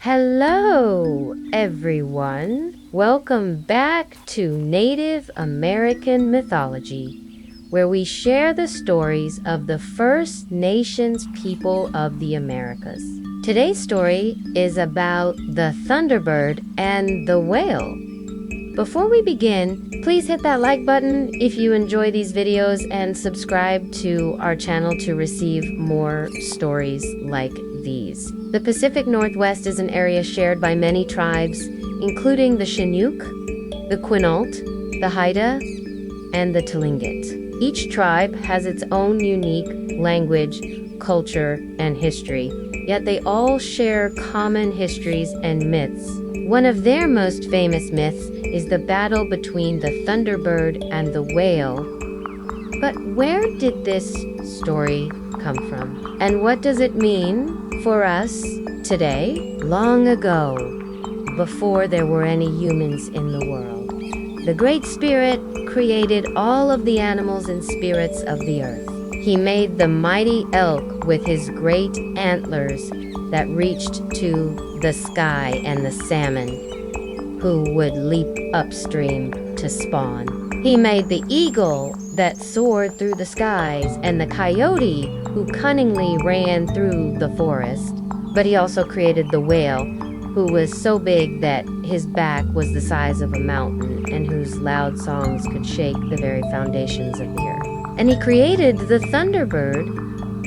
Hello, everyone. Welcome back to Native American mythology, where we share the stories of the First Nations people of the Americas. Today's story is about the Thunderbird and the Whale. Before we begin, please hit that like button if you enjoy these videos and subscribe to our channel to receive more stories like these. The Pacific Northwest is an area shared by many tribes, including the Chinook, the Quinault, the Haida, and the Tlingit. Each tribe has its own unique language, culture, and history, yet they all share common histories and myths. One of their most famous myths is the battle between the Thunderbird and the Whale. But where did this story come from? And what does it mean for us today? Long ago, before there were any humans in the world, the Great Spirit created all of the animals and spirits of the earth. He made the mighty elk with his great antlers that reached to the sky, and the salmon who would leap upstream to spawn. He made the eagle that soared through the skies, and the coyote who cunningly ran through the forest. But he also created the whale, who was so big that his back was the size of a mountain and whose loud songs could shake the very foundations of the earth. And he created the Thunderbird,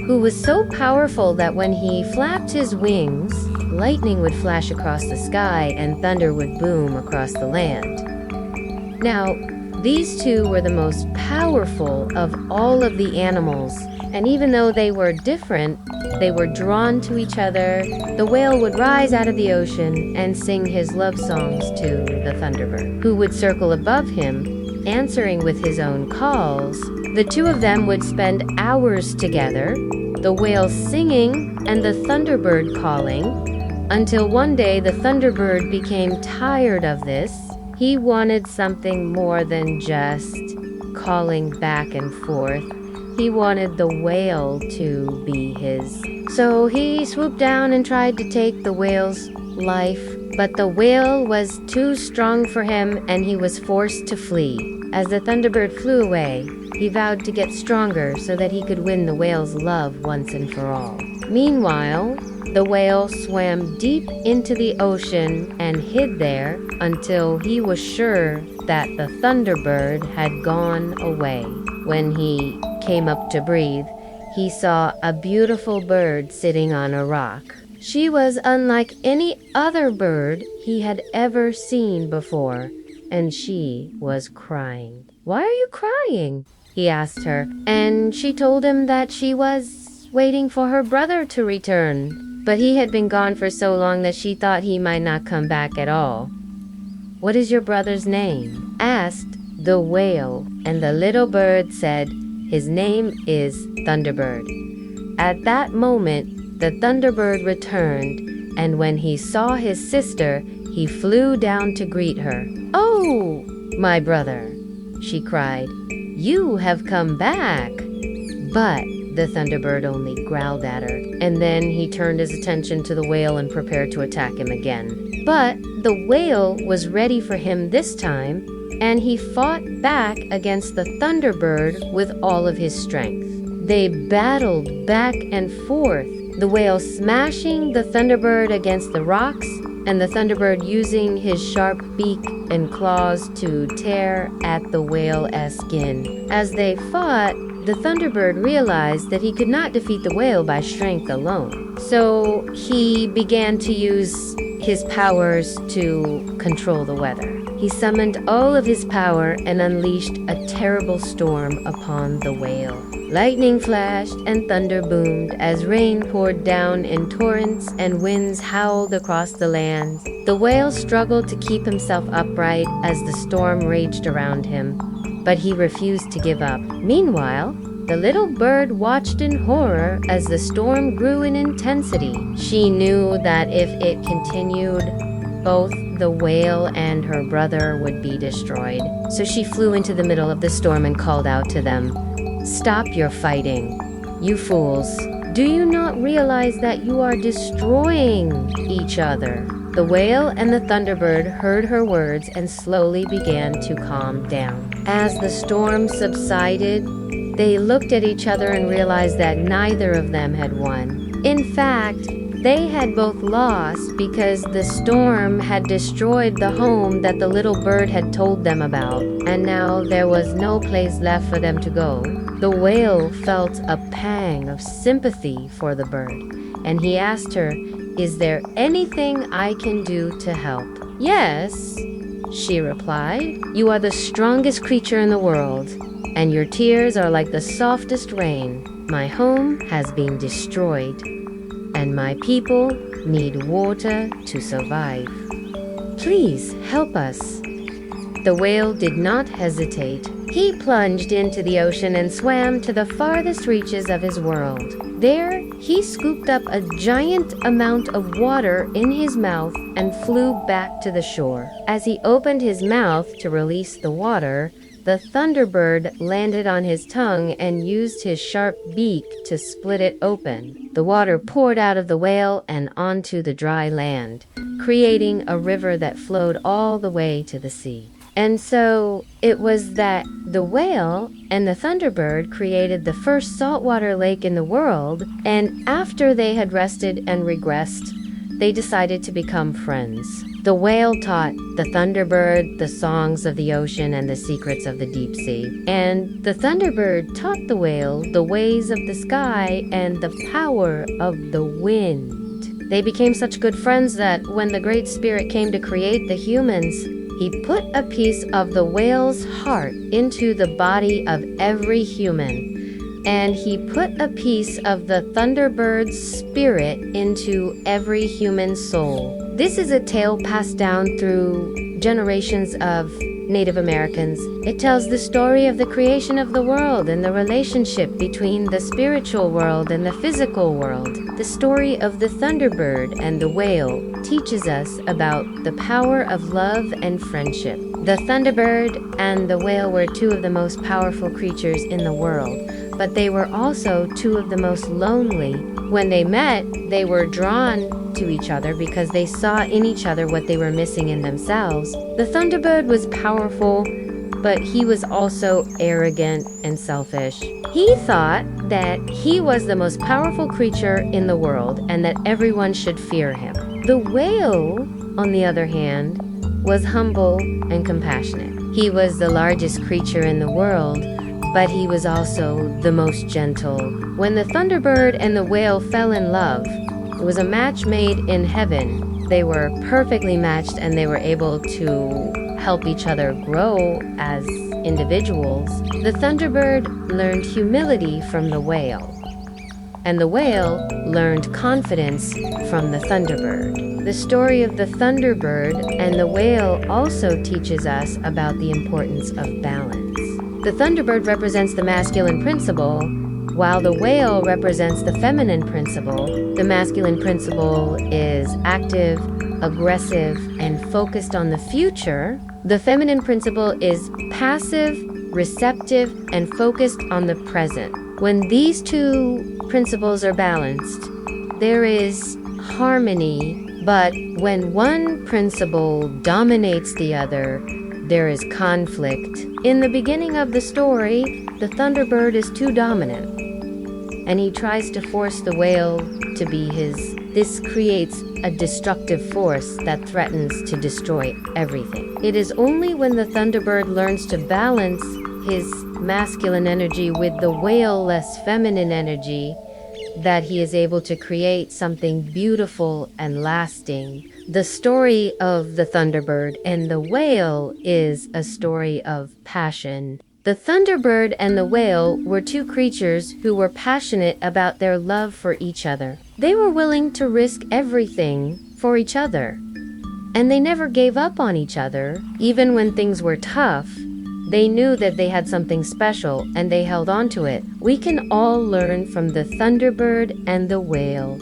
who was so powerful that when he flapped his wings, lightning would flash across the sky and thunder would boom across the land. Now, these two were the most powerful of all of the animals, and even though they were different, they were drawn to each other. The whale would rise out of the ocean and sing his love songs to the Thunderbird, who would circle above him, answering with his own calls. The two of them would spend hours together, the whale singing and the Thunderbird calling, until one day the Thunderbird became tired of this. He wanted something more than just calling back and forth. He wanted the whale to be his. So he swooped down and tried to take the whale's life, but the whale was too strong for him and he was forced to flee. As the Thunderbird flew away, he vowed to get stronger so that he could win the whale's love once and for all. Meanwhile, the whale swam deep into the ocean and hid there until he was sure that the Thunderbird had gone away. When he came up to breathe, he saw a beautiful bird sitting on a rock. She was unlike any other bird he had ever seen before, and she was crying. "Why are you crying?" he asked her, and she told him that she was waiting for her brother to return. But he had been gone for so long that she thought he might not come back at all. "What is your brother's name?" asked the whale, and the little bird said, "His name is Thunderbird." At that moment, the Thunderbird returned, and when he saw his sister, he flew down to greet her. "Oh, my brother," she cried, "you have come back." But the Thunderbird only growled at her, and then he turned his attention to the whale and prepared to attack him again. But the whale was ready for him this time, and he fought back against the Thunderbird with all of his strength. They battled back and forth, the whale smashing the Thunderbird against the rocks, and the Thunderbird using his sharp beak and claws to tear at the whale's skin. As they fought, the Thunderbird realized that he could not defeat the whale by strength alone. So he began to use his powers to control the weather. He summoned all of his power and unleashed a terrible storm upon the whale. Lightning flashed and thunder boomed as rain poured down in torrents and winds howled across the land. The whale struggled to keep himself upright as the storm raged around him, but he refused to give up. Meanwhile, the little bird watched in horror as the storm grew in intensity. She knew that if it continued, both the whale and her brother would be destroyed. So she flew into the middle of the storm and called out to them, "Stop your fighting. You fools. Do you not realize that you are destroying each other?" The whale and the Thunderbird heard her words and slowly began to calm down. As the storm subsided, they looked at each other and realized that neither of them had won. In fact, they had both lost because the storm had destroyed the home that the little bird had told them about, and now there was no place left for them to go. The whale felt a pang of sympathy for the bird, and he asked her, "Is there anything I can do to help?" "Yes," she replied. "You are the strongest creature in the world, and your tears are like the softest rain. My home has been destroyed, and my people need water to survive. Please help us." The whale did not hesitate. He plunged into the ocean and swam to the farthest reaches of his world. There, he scooped up a giant amount of water in his mouth and flew back to the shore. As he opened his mouth to release the water, the Thunderbird landed on his tongue and used his sharp beak to split it open. The water poured out of the whale and onto the dry land, creating a river that flowed all the way to the sea. And so it was that the whale and the Thunderbird created the first saltwater lake in the world, and after they had rested and regressed, they decided to become friends. The whale taught the Thunderbird the songs of the ocean and the secrets of the deep sea, and the Thunderbird taught the whale the ways of the sky and the power of the wind. They became such good friends that when the Great Spirit came to create the humans, he put a piece of the whale's heart into the body of every human, and he put a piece of the Thunderbird's spirit into every human soul. This is a tale passed down through generations of Native Americans. It tells the story of the creation of the world and the relationship between the spiritual world and the physical world. The story of the Thunderbird and the whale teaches us about the power of love and friendship. The Thunderbird and the whale were two of the most powerful creatures in the world, but they were also two of the most lonely. When they met, they were drawn to each other because they saw in each other what they were missing in themselves. The Thunderbird was powerful, but he was also arrogant and selfish. He thought that he was the most powerful creature in the world and that everyone should fear him. The whale, on the other hand, was humble and compassionate. He was the largest creature in the world, but he was also the most gentle. When the Thunderbird and the whale fell in love, it was a match made in heaven. They were perfectly matched and they were able to help each other grow as individuals. The Thunderbird learned humility from the whale, and the whale learned confidence from the Thunderbird. The story of the Thunderbird and the whale also teaches us about the importance of balance. The Thunderbird represents the masculine principle, while the whale represents the feminine principle. The masculine principle is active, aggressive, and focused on the future. The feminine principle is passive, receptive, and focused on the present. When these two principles are balanced, there is harmony, but when one principle dominates the other, there is conflict. In the beginning of the story, the Thunderbird is too dominant, and he tries to force the whale to be his. This creates a destructive force that threatens to destroy everything. It is only when the Thunderbird learns to balance his masculine energy with the whale less feminine energy that he is able to create something beautiful and lasting. The story of the Thunderbird and the whale is a story of passion. The Thunderbird and the whale were two creatures who were passionate about their love for each other. They were willing to risk everything for each other, and they never gave up on each other. Even when things were tough, they knew that they had something special and they held on to it. We can all learn from the Thunderbird and the whale.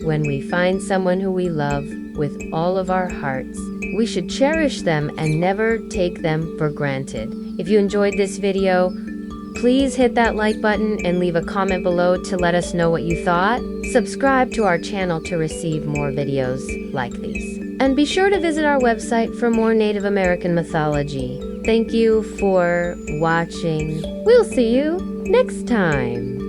When we find someone who we love with all of our hearts, we should cherish them and never take them for granted. If you enjoyed this video, Please hit that like button and leave a comment below to let us know what you thought. Subscribe to our channel to receive more videos like these. And be sure to visit our website for more Native American mythology. Thank you for watching. We'll see you next time.